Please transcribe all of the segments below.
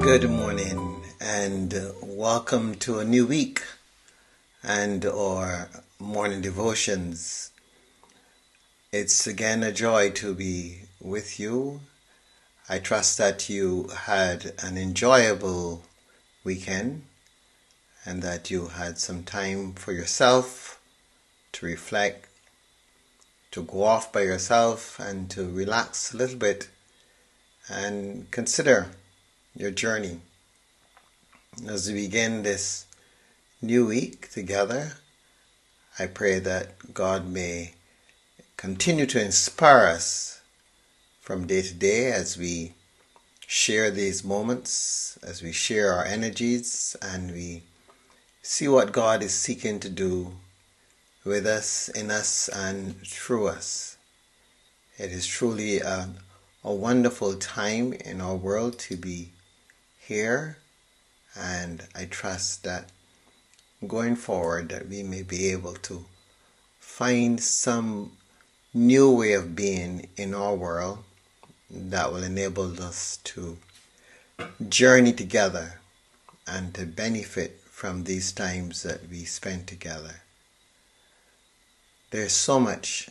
Good morning and welcome to a new week and our morning devotions. It's again a joy to be with you. I trust that you had an enjoyable weekend and that you had some time for yourself to reflect, to go off by yourself and to relax a little bit and consider your journey. As we begin this new week together, I pray that God may continue to inspire us from day to day as we share these moments, as we share our energies, and we see what God is seeking to do with us, in us, and through us. It is truly a wonderful time in our world to be here, and I trust that going forward that we may be able to find some new way of being in our world that will enable us to journey together and to benefit from these times that we spend together. There's so much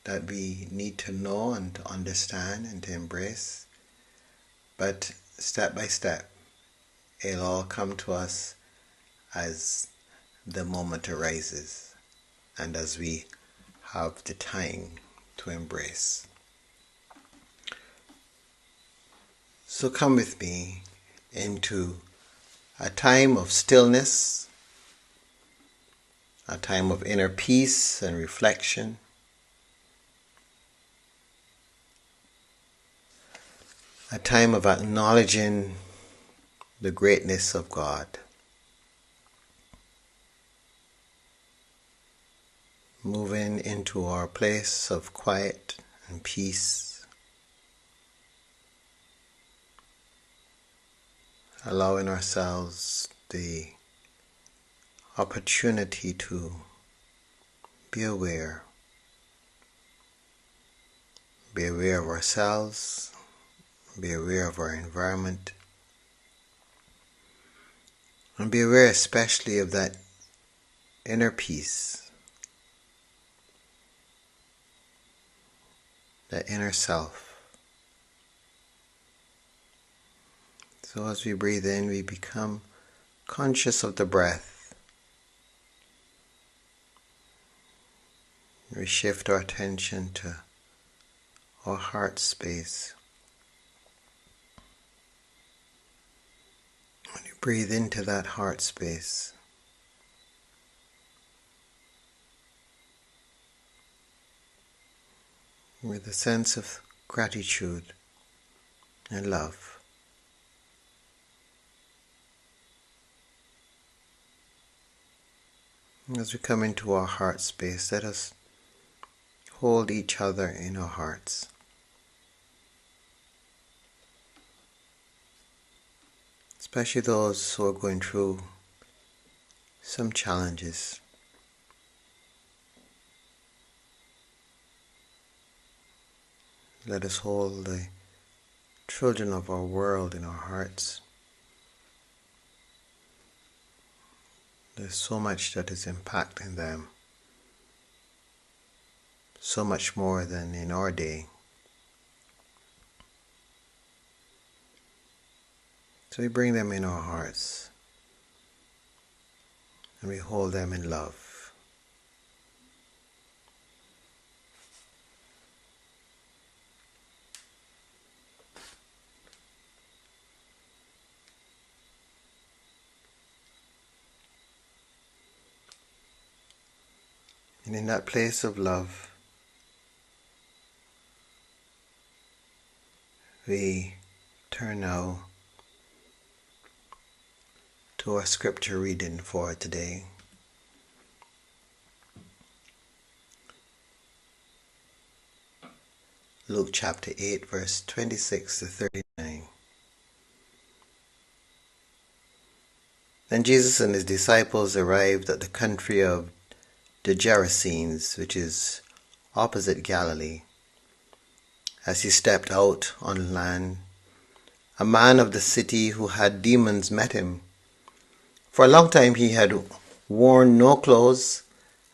that we need to know and to understand and to embrace, but step by step it'll all come to us as the moment arises and as we have the time to embrace. So come with me into a time of stillness, a time of inner peace and reflection, a time of acknowledging the greatness of God. Moving into our place of quiet and peace, allowing ourselves the opportunity to be aware of ourselves, be aware of our environment, and be aware especially of that inner peace, that inner self. So as we breathe in, we become conscious of the breath. We shift our attention to our heart space. When you breathe into that heart space, with a sense of gratitude and love, as we come into our heart space, let us hold each other in our hearts. Especially those who are going through some challenges. Let us hold the children of our world in our hearts. There's so much that is impacting them, so much more than in our day. So we bring them in our hearts and we hold them in love. And in that place of love, we turn now to our scripture reading for today. Luke chapter 8, verse 26 to 39. Then Jesus and his disciples arrived at the country of the Gerasenes, which is opposite Galilee. As he stepped out on land, a man of the city who had demons met him. For a long time he had worn no clothes,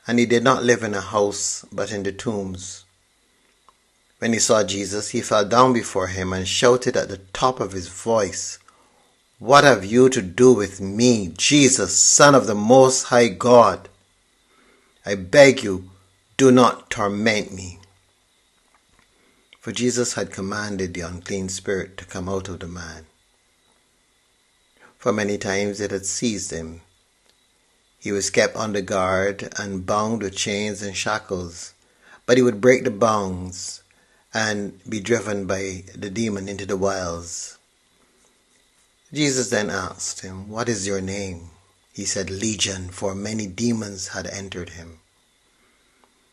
and he did not live in a house but in the tombs. When he saw Jesus, he fell down before him and shouted at the top of his voice, "What have you to do with me, Jesus, Son of the Most High God? I beg you, do not torment me." For Jesus had commanded the unclean spirit to come out of the man. For many times it had seized him. He was kept under guard and bound with chains and shackles, but he would break the bonds and be driven by the demon into the wilds. Jesus then asked him, "What is your name?" He said, "Legion," for many demons had entered him.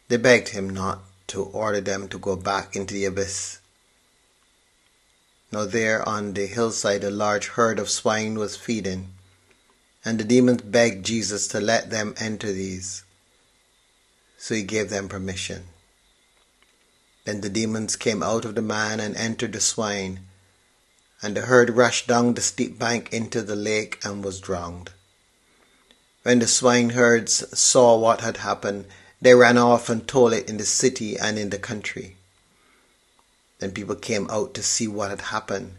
They begged him not to order them to go back into the abyss. Now there on the hillside a large herd of swine was feeding, and the demons begged Jesus to let them enter these. So he gave them permission. Then the demons came out of the man and entered the swine, and the herd rushed down the steep bank into the lake and was drowned. When the swineherds saw what had happened, they ran off and told it in the city and in the country. Then people came out to see what had happened.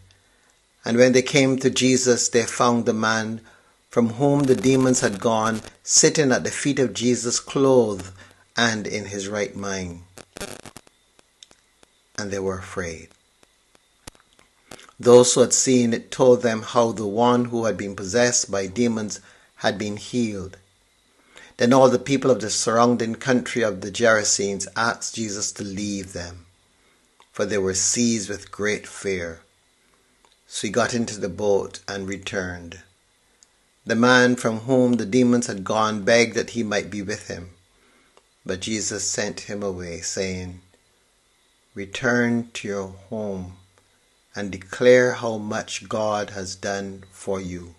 And when they came to Jesus, they found the man from whom the demons had gone sitting at the feet of Jesus, clothed and in his right mind. And they were afraid. Those who had seen it told them how the one who had been possessed by demons had been healed. Then all the people of the surrounding country of the Gerasenes asked Jesus to leave them, for they were seized with great fear. So he got into the boat and returned. The man from whom the demons had gone begged that he might be with him, but Jesus sent him away, saying, "Return to your home and declare how much God has done for you."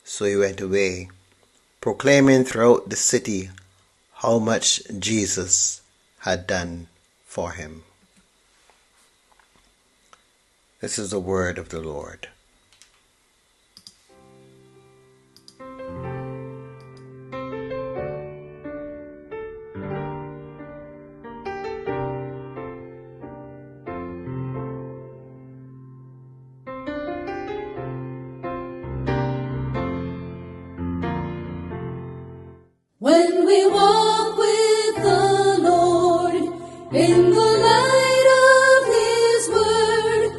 So he went away, proclaiming throughout the city how much Jesus had done for him. This is the word of the Lord. When we walk with the Lord in the light of His word,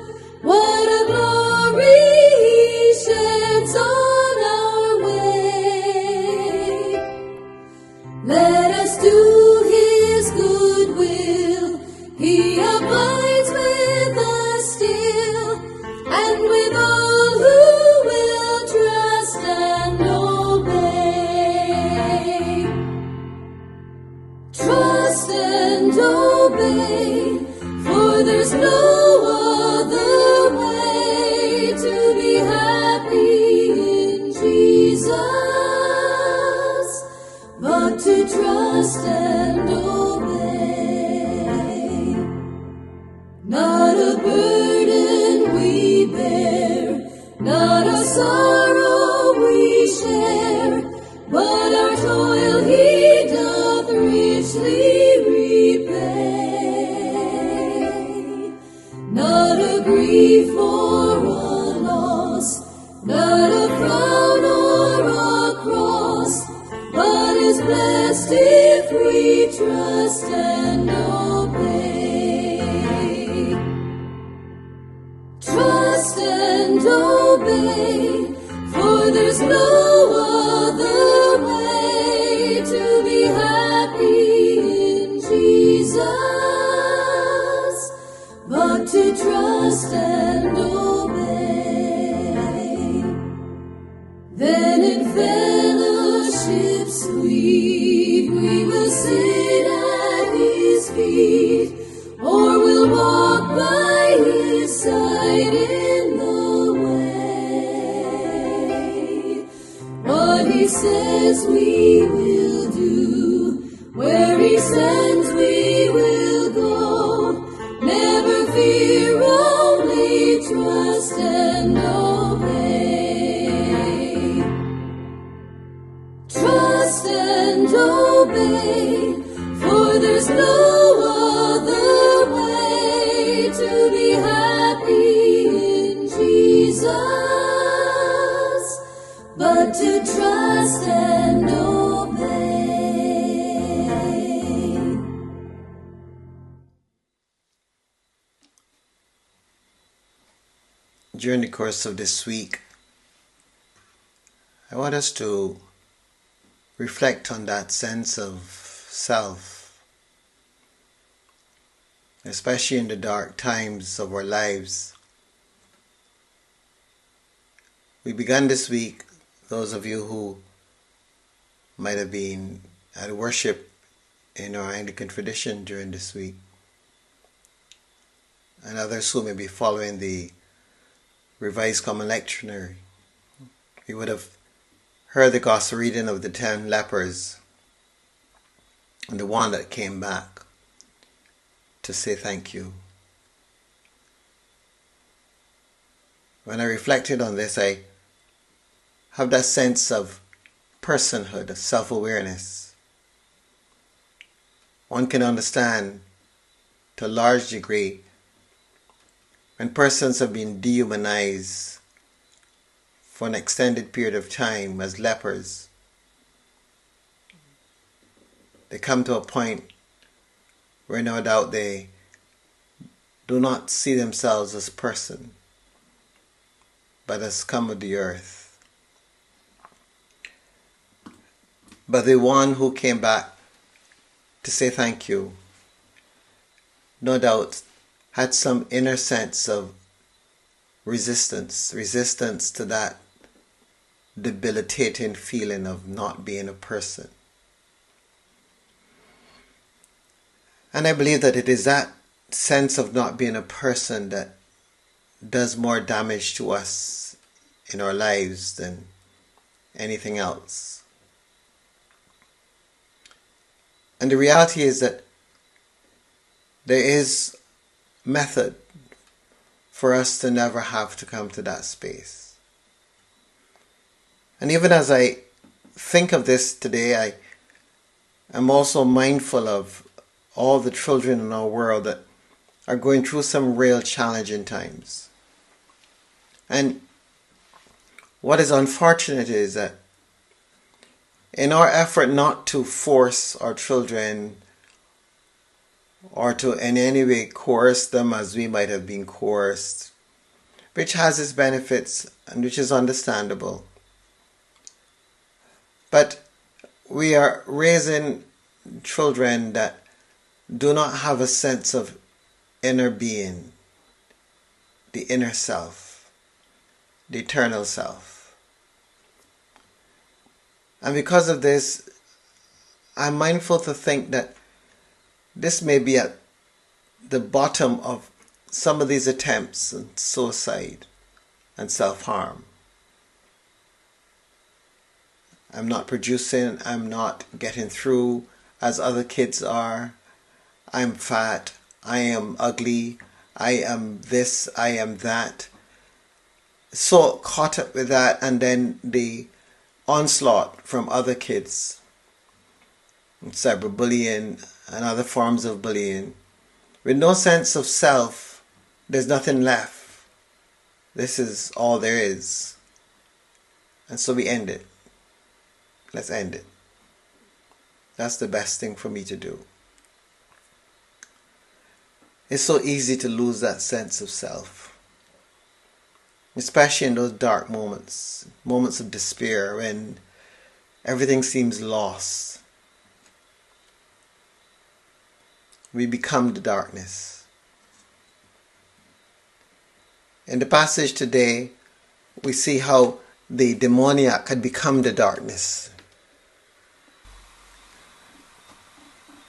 what a glory He sheds on our way. Let us do His good will. He abides with us still, and with all who will trust and obey. Trust and obey, for there's no other way to be happy in Jesus but to trust and obey. Not a burden we bear, not a sorrow we share, but our toil He doth richly repay. Not a grief or a loss, not a frown or a cross, but is blessed if we trust and obey. Trust and obey, for there's no other way to be happy in Jesus but to trust and obey. Then in fellowship sweet we will sit at His feet, or we'll walk by His side in the way. What He says we will do, where He sends we will go. Never fear, only trust and obey. Trust and obey, for there's no other way to be happy in Jesus, but to trust and obey. During the course of this week, I want us to reflect on that sense of self, especially in the dark times of our lives. We began this week, those of you who might have been at worship in our Anglican tradition during this week, and others who may be following the Revised Common Lectionary, you would have heard the gospel reading of the 10 lepers and the one that came back to say thank you. When I reflected on this, I have that sense of personhood, of self-awareness. One can understand to a large degree when persons have been dehumanized for an extended period of time as lepers. They come to a point where no doubt they do not see themselves as person, but as scum of the earth. But the one who came back to say thank you, no doubt had some inner sense of resistance to that debilitating feeling of not being a person. And I believe that it is that sense of not being a person that does more damage to us in our lives than anything else. And the reality is that there is method for us to never have to come to that space. And even as I think of this today, I am also mindful of all the children in our world that are going through some real challenging times. And what is unfortunate is that in our effort not to force our children or to in any way coerce them as we might have been coerced, which has its benefits and which is understandable. But we are raising children that do not have a sense of inner being, the inner self, the eternal self. And because of this, I'm mindful to think that this may be at the bottom of some of these attempts at suicide and self-harm. I'm not producing, I'm not getting through as other kids are. I'm fat, I am ugly, I am this, I am that. So caught up with that, and then the onslaught from other kids, cyberbullying and other forms of bullying. With no sense of self, there's nothing left. This is all there is. And so we end it. Let's end it. That's the best thing for me to do. It's so easy to lose that sense of self, especially in those dark moments, moments of despair when everything seems lost. We become the darkness. In the passage today, we see how the demoniac had become the darkness.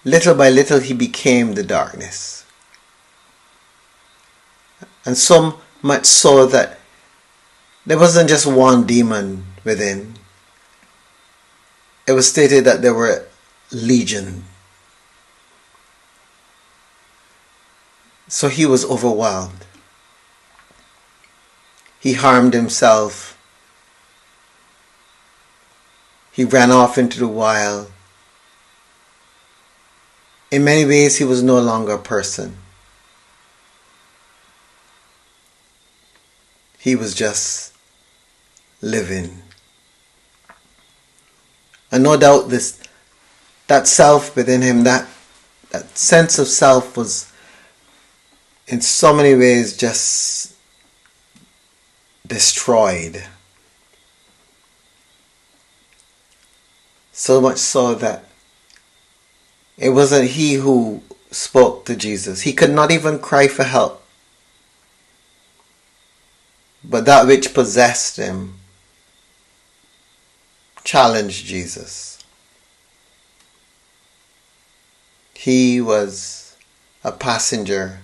Little by little, he became the darkness. And so much so that there wasn't just one demon within. It was stated that there were legion. So he was overwhelmed. He harmed himself. He ran off into the wild. In many ways, he was no longer a person. He was just living. And no doubt that self within him, that sense of self was in so many ways just destroyed. So much so that it wasn't he who spoke to Jesus. He could not even cry for help. But that which possessed him challenged Jesus. He was a passenger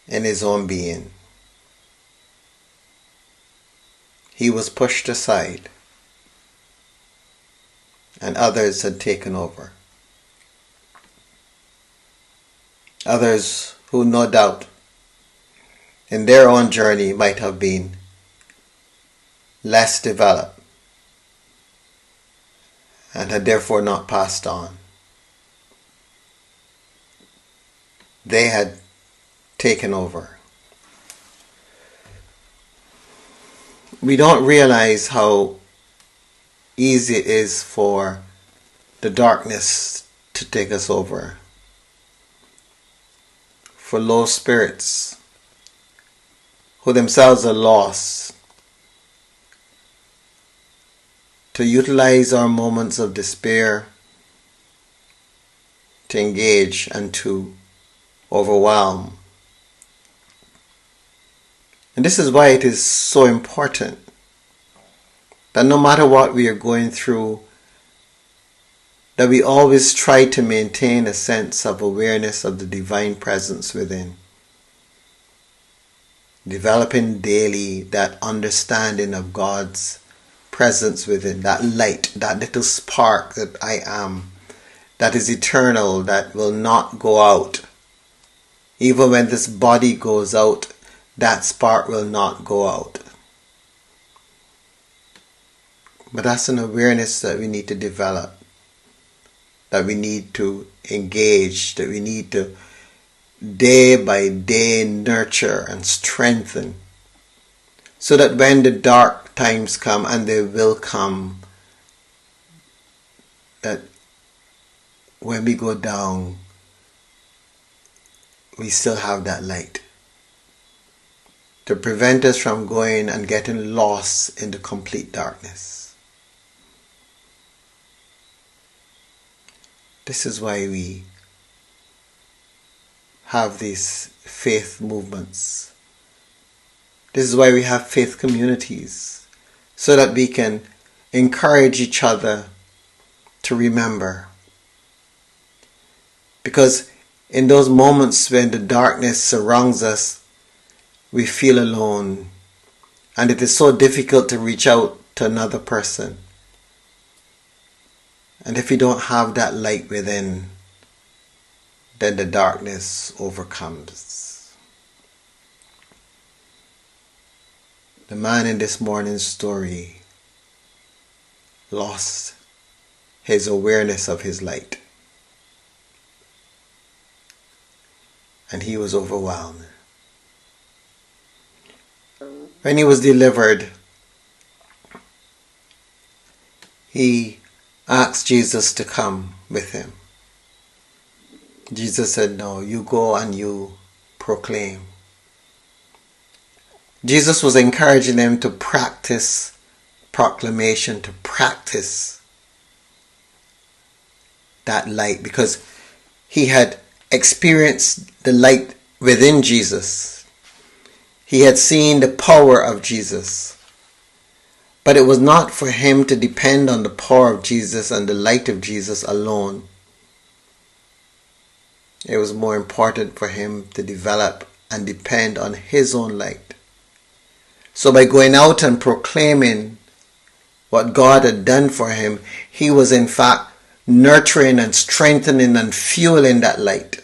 in his own being. He was pushed aside, and others had taken over. Others who no doubt in their own journey might have been less developed and had therefore not passed on. They had taken over. We don't realize how easy it is for the darkness to take us over. For low spirits who themselves are lost to utilize our moments of despair to engage and to overwhelm. And this is why it is so important that no matter what we are going through, that we always try to maintain a sense of awareness of the divine presence within. Developing daily that understanding of God's presence within, that light, that little spark that I am, that is eternal, that will not go out. Even when this body goes out, that spark will not go out. But that's an awareness that we need to develop, that we need to engage, that we need to day by day nurture and strengthen, so that when the dark times come, and they will come, that when we go down, we still have that light to prevent us from going and getting lost in the complete darkness. This is why we have these faith movements. This is why we have faith communities, so that we can encourage each other to remember. Because in those moments when the darkness surrounds us, we feel alone, and it is so difficult to reach out to another person. And if we don't have that light within, then the darkness overcomes. The man in this morning's story lost his awareness of his light, and he was overwhelmed. When he was delivered, he asked Jesus to come with him. Jesus said, "No, you go and you proclaim." Jesus was encouraging them to practice proclamation, to practice that light, because he had experienced the light within Jesus. He had seen the power of Jesus. But it was not for him to depend on the power of Jesus and the light of Jesus alone. It was more important for him to develop and depend on his own light. So by going out and proclaiming what God had done for him, he was in fact nurturing and strengthening and fueling that light.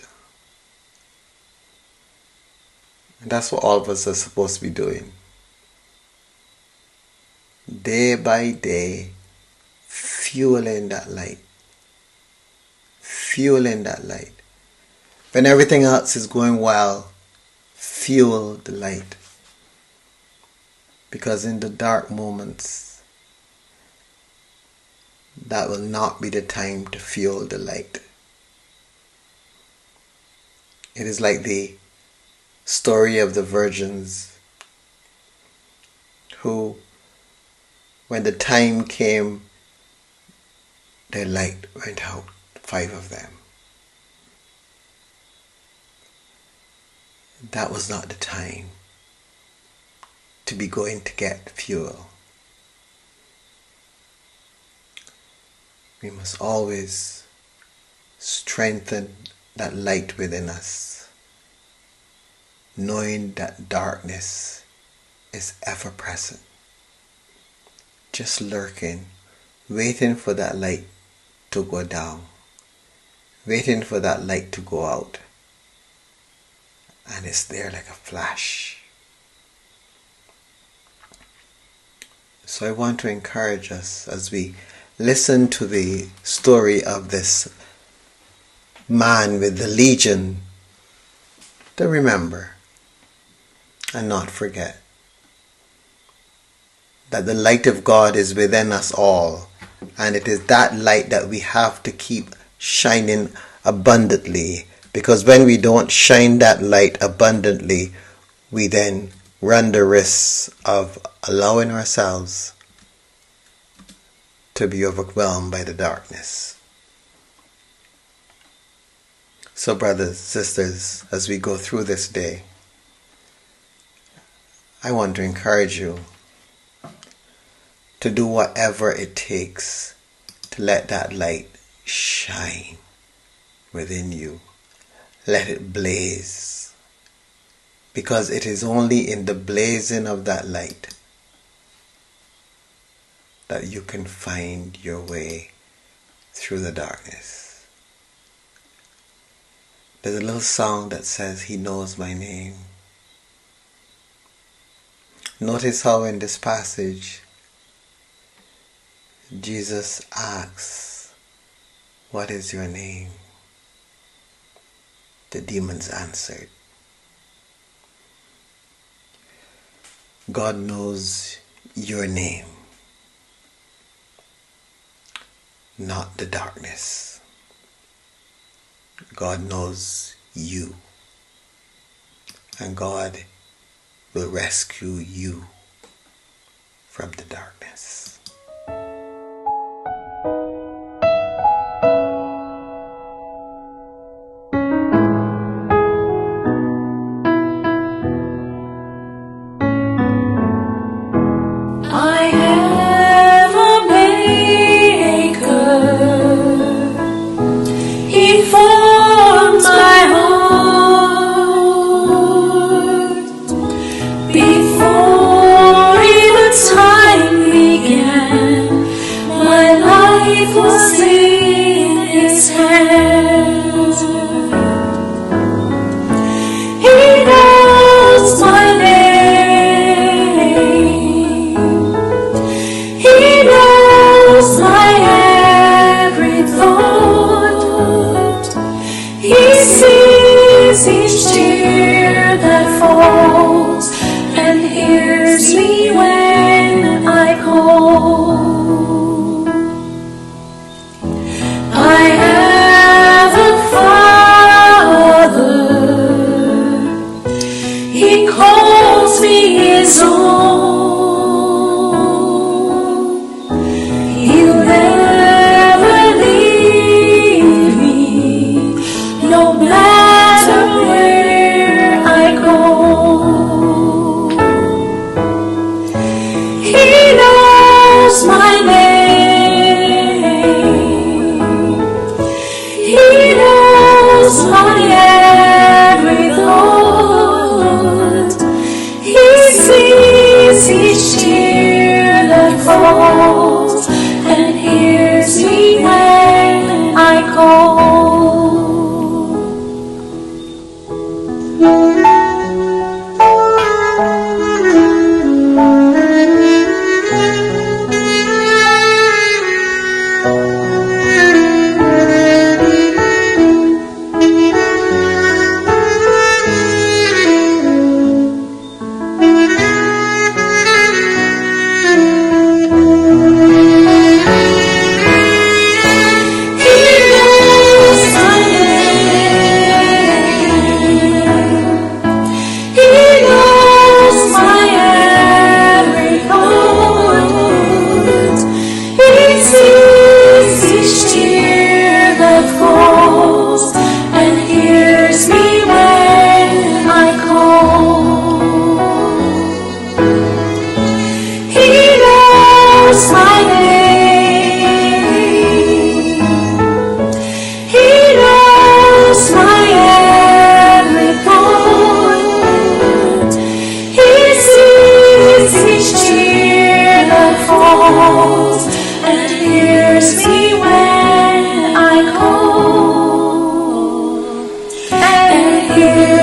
And that's what all of us are supposed to be doing. day by day, fueling that light. Fueling that light. When everything else is going well, fuel the light. Because in the dark moments, that will not be the time to fuel the light. It is like the story of the virgins who, when the time came, their light went out, 5 of them. That was not the time to be going to get fuel. We must always strengthen that light within us, knowing that darkness is ever present, just lurking, waiting for that light to go down, waiting for that light to go out, and it's there like a flash. So I want to encourage us as we listen to the story of this man with the legion to remember and not forget that the light of God is within us all, and it is that light that we have to keep shining abundantly, because when we don't shine that light abundantly, we then run the risk of allowing ourselves to be overwhelmed by the darkness. So brothers, sisters, as we go through this day, I want to encourage you to do whatever it takes to let that light shine within you. Let it blaze. Because it is only in the blazing of that light that you can find your way through the darkness. There's a little song that says, "He knows my name." Notice how in this passage, Jesus asks, "What is your name?" The demons answered. God knows your name, not the darkness. God knows you, and God will rescue you from the darkness. I have a maker. He formed my heart before even time began. My life was in His hands. He knows my name. He knows my every thought. He sees each tear that falls and hears me when I call. I have a Father. He calls me His own. He'll never leave me, no matter where I go. He knows my name. He knows my every thought. He sees each tear that falls and hears me when I call.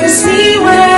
see where